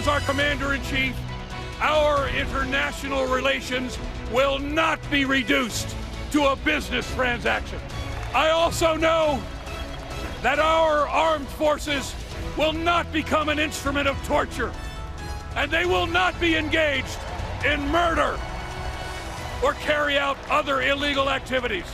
as our Commander-in-Chief, our international relations will not be reduced to a business transaction. I also know that our armed forces will not become an instrument of torture, and they will not be engaged in murder or carry out other illegal activities.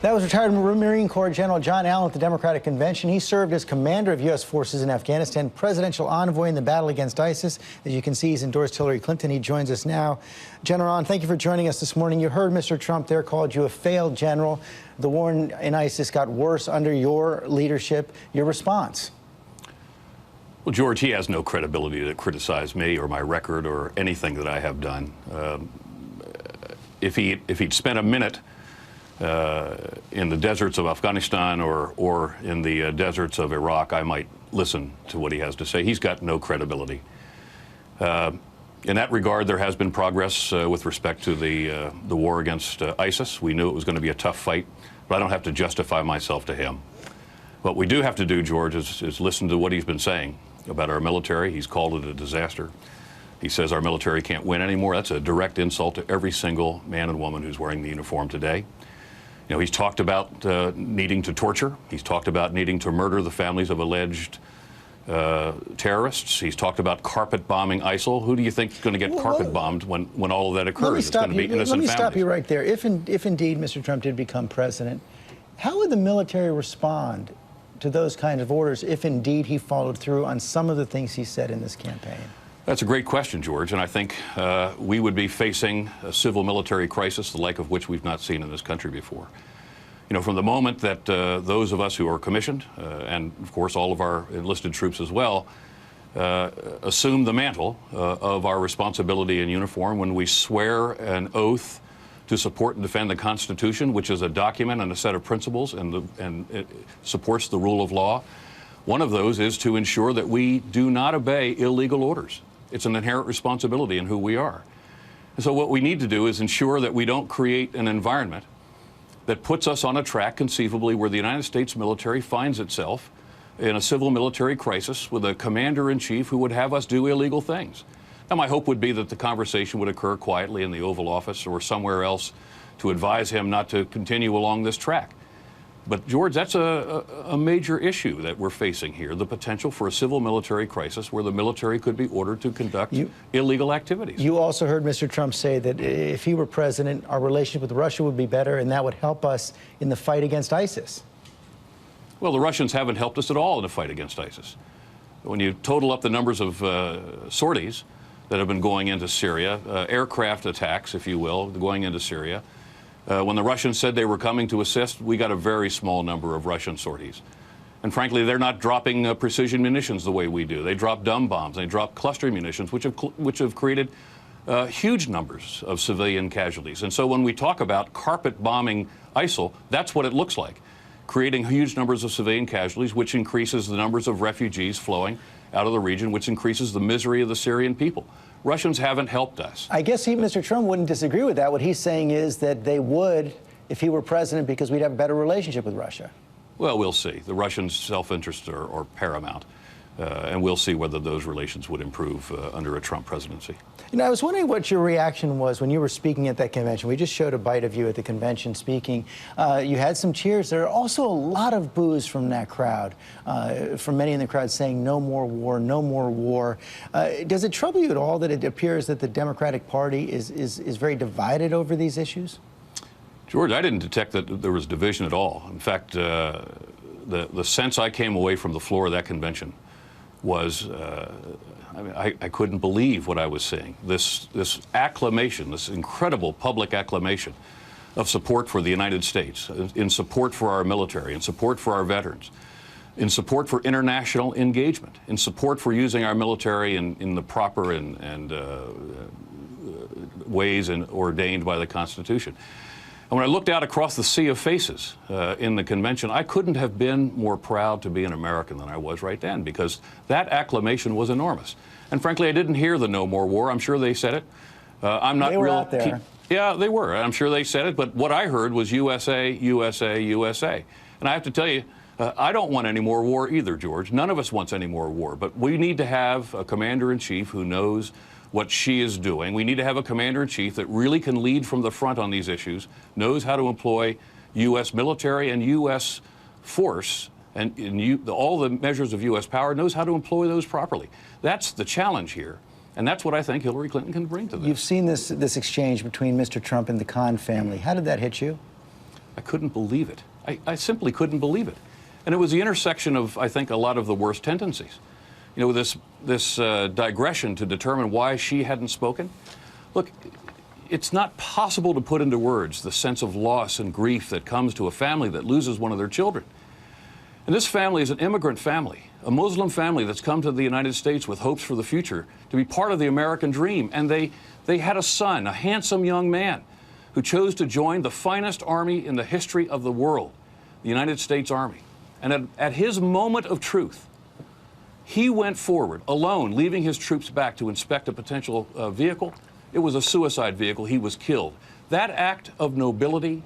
That was retired Marine Corps General John Allen at the Democratic Convention. He served as commander of U.S. forces in Afghanistan, presidential envoy in the battle against ISIS. As you can see, he's endorsed Hillary Clinton. He joins us now. General Allen, thank you for joining us this morning. You heard Mr. Trump there called you a failed general. The war in ISIS got worse under your leadership. Your response? Well, George, he has no credibility to criticize me or my record or anything that I have done. If he'd spent a minute in the deserts of Afghanistan or in the deserts of Iraq, I might listen to what he has to say. He's got no credibility. In that regard, there has been progress with respect to the war against ISIS. We knew it was going to be a tough fight, but I don't have to justify myself to him. What we do have to do, George, is listen to what he's been saying about our military. He's called it a disaster. He says our military can't win anymore. That's a direct insult to every single man and woman who's wearing the uniform today. You know, he's talked about needing to torture. He's talked about needing to murder the families of alleged terrorists. He's talked about carpet bombing ISIL. Who do you think is going to get carpet bombed when all of that occurs? It's going to be innocent families. Let me stop you right there. If indeed Mr. Trump did become president, how would the military respond to those kinds of orders if indeed he followed through on some of the things he said in this campaign? That's a great question, George, and I think we would be facing a civil-military crisis, the like of which we've not seen in this country before. You know, from the moment that those of us who are commissioned, and of course all of our enlisted troops as well, assume the mantle of our responsibility in uniform when we swear an oath to support and defend the Constitution, which is a document and a set of principles, and it supports the rule of law. One of those is to ensure that we do not obey illegal orders. It's an inherent responsibility in who we are. And so what we need to do is ensure that we don't create an environment that puts us on a track conceivably where the United States military finds itself in a civil military crisis with a commander-in-chief who would have us do illegal things. Now, my hope would be that the conversation would occur quietly in the Oval Office or somewhere else to advise him not to continue along this track. But, George, that's a major issue that we're facing here, the potential for a civil military crisis where the military could be ordered to conduct illegal activities. You also heard Mr. Trump say that if he were president, our relationship with Russia would be better, and that would help us in the fight against ISIS. Well, the Russians haven't helped us at all in the fight against ISIS. When you total up the numbers of sorties that have been going into Syria, aircraft attacks, if you will, going into Syria, when the Russians said they were coming to assist, we got a very small number of Russian sorties. And frankly, they're not dropping precision munitions the way we do. They drop dumb bombs. They drop cluster munitions, which have created huge numbers of civilian casualties. And so when we talk about carpet bombing ISIL, that's what it looks like, creating huge numbers of civilian casualties, which increases the numbers of refugees flowing out of the region, which increases the misery of the Syrian people. Russians haven't helped us. I guess Mr. Trump wouldn't disagree with that. What he's saying is that they would if he were president because we'd have a better relationship with Russia. Well, we'll see. The Russians' self-interests are paramount, and we'll see whether those relations would improve under a Trump presidency. You know, I was wondering what your reaction was when you were speaking at that convention. We just showed a bite of you at the convention speaking. You had some cheers. There are also a lot of boos from that crowd, from many in the crowd saying no more war, no more war. Does it trouble you at all that it appears that the Democratic Party is very divided over these issues? George, I didn't detect that there was division at all. In fact, the sense I came away from the floor of that convention was I couldn't believe what I was seeing. This acclamation, this incredible public acclamation of support for the United States, in support for our military, in support for our veterans, in support for international engagement, in support for using our military in the proper and ways ordained by the Constitution. And when I looked out across the sea of faces in the convention, I couldn't have been more proud to be an American than I was right then, because that acclamation was enormous. And frankly, I didn't hear the no more war. I'm sure they said it. I'm not they were out there. Yeah, they were. I'm sure they said it. But what I heard was USA, USA, USA. And I have to tell you, I don't want any more war either, George. None of us wants any more war. But we need to have a commander-in-chief who knows what she is doing. We need to have a commander-in-chief that really can lead from the front on these issues, knows how to employ U.S. military and U.S. force, and all the measures of U.S. power, knows how to employ those properly. That's the challenge here. And that's what I think Hillary Clinton can bring to this. You've seen this exchange between Mr. Trump and the Khan family. How did that hit you? I couldn't believe it. I simply couldn't believe it. And it was the intersection of, I think, a lot of the worst tendencies. You know, this digression to determine why she hadn't spoken. Look, it's not possible to put into words the sense of loss and grief that comes to a family that loses one of their children. And this family is an immigrant family, a Muslim family that's come to the United States with hopes for the future, to be part of the American dream. And they had a son, a handsome young man, who chose to join the finest army in the history of the world, the United States Army. And at his moment of truth, he went forward alone, leaving his troops back to inspect a potential vehicle. It was a suicide vehicle. He was killed. That act of nobility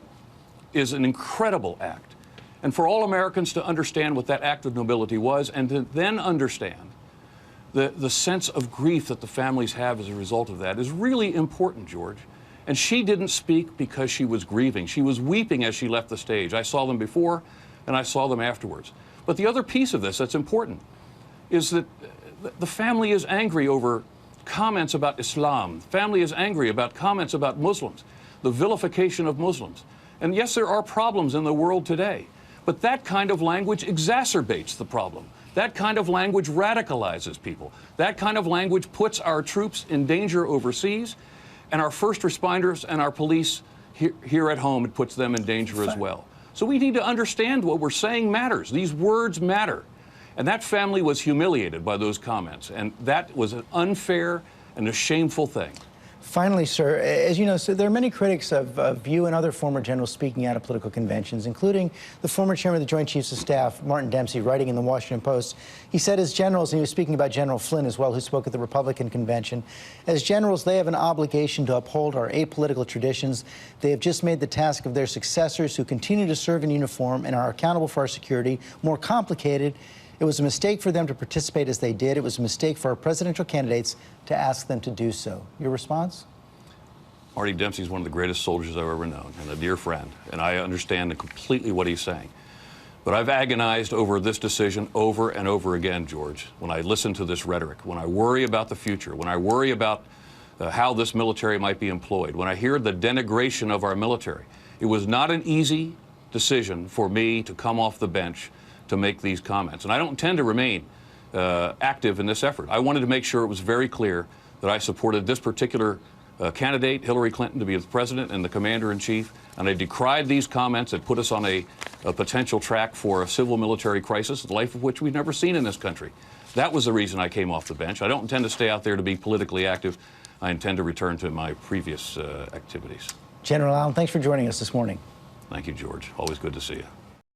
is an incredible act. And for all Americans to understand what that act of nobility was, and to then understand the sense of grief that the families have as a result of that, is really important, George. And she didn't speak because she was grieving. She was weeping as she left the stage. I saw them before, and I saw them afterwards. But the other piece of this that's important is that the family is angry over comments about Islam. The family is angry about comments about Muslims, the vilification of Muslims. And yes, there are problems in the world today, but that kind of language exacerbates the problem. That kind of language radicalizes people. That kind of language puts our troops in danger overseas, and our first responders and our police here at home, it puts them in danger as well. So we need to understand what we're saying matters. These words matter. And that family was humiliated by those comments, and that was an unfair and a shameful thing. Finally, sir, as you know, so there are many critics of you and other former generals speaking out of political conventions, including the former chairman of the Joint Chiefs of Staff, Martin Dempsey, writing in the Washington Post. He said as generals, and he was speaking about General Flynn as well, who spoke at the Republican convention, as generals, they have an obligation to uphold our apolitical traditions. They have just made the task of their successors who continue to serve in uniform and are accountable for our security more complicated. It was a mistake for them to participate as they did. It was a mistake for our presidential candidates to ask them to do so. Your response? Marty Dempsey is one of the greatest soldiers I've ever known, and a dear friend, and I understand completely what he's saying. But I've agonized over this decision over and over again, George, when I listen to this rhetoric, when I worry about the future, when I worry about how this military might be employed, when I hear the denigration of our military. It was not an easy decision for me to come off the bench to make these comments. And I don't intend to remain active in this effort. I wanted to make sure it was very clear that I supported this particular candidate, Hillary Clinton, to be the president and the commander-in-chief, and I decried these comments that put us on a potential track for a civil military crisis, the life of which we've never seen in this country. That was the reason I came off the bench. I don't intend to stay out there to be politically active. I intend to return to my previous activities. General Allen, thanks for joining us this morning. Thank you, George. Always good to see you.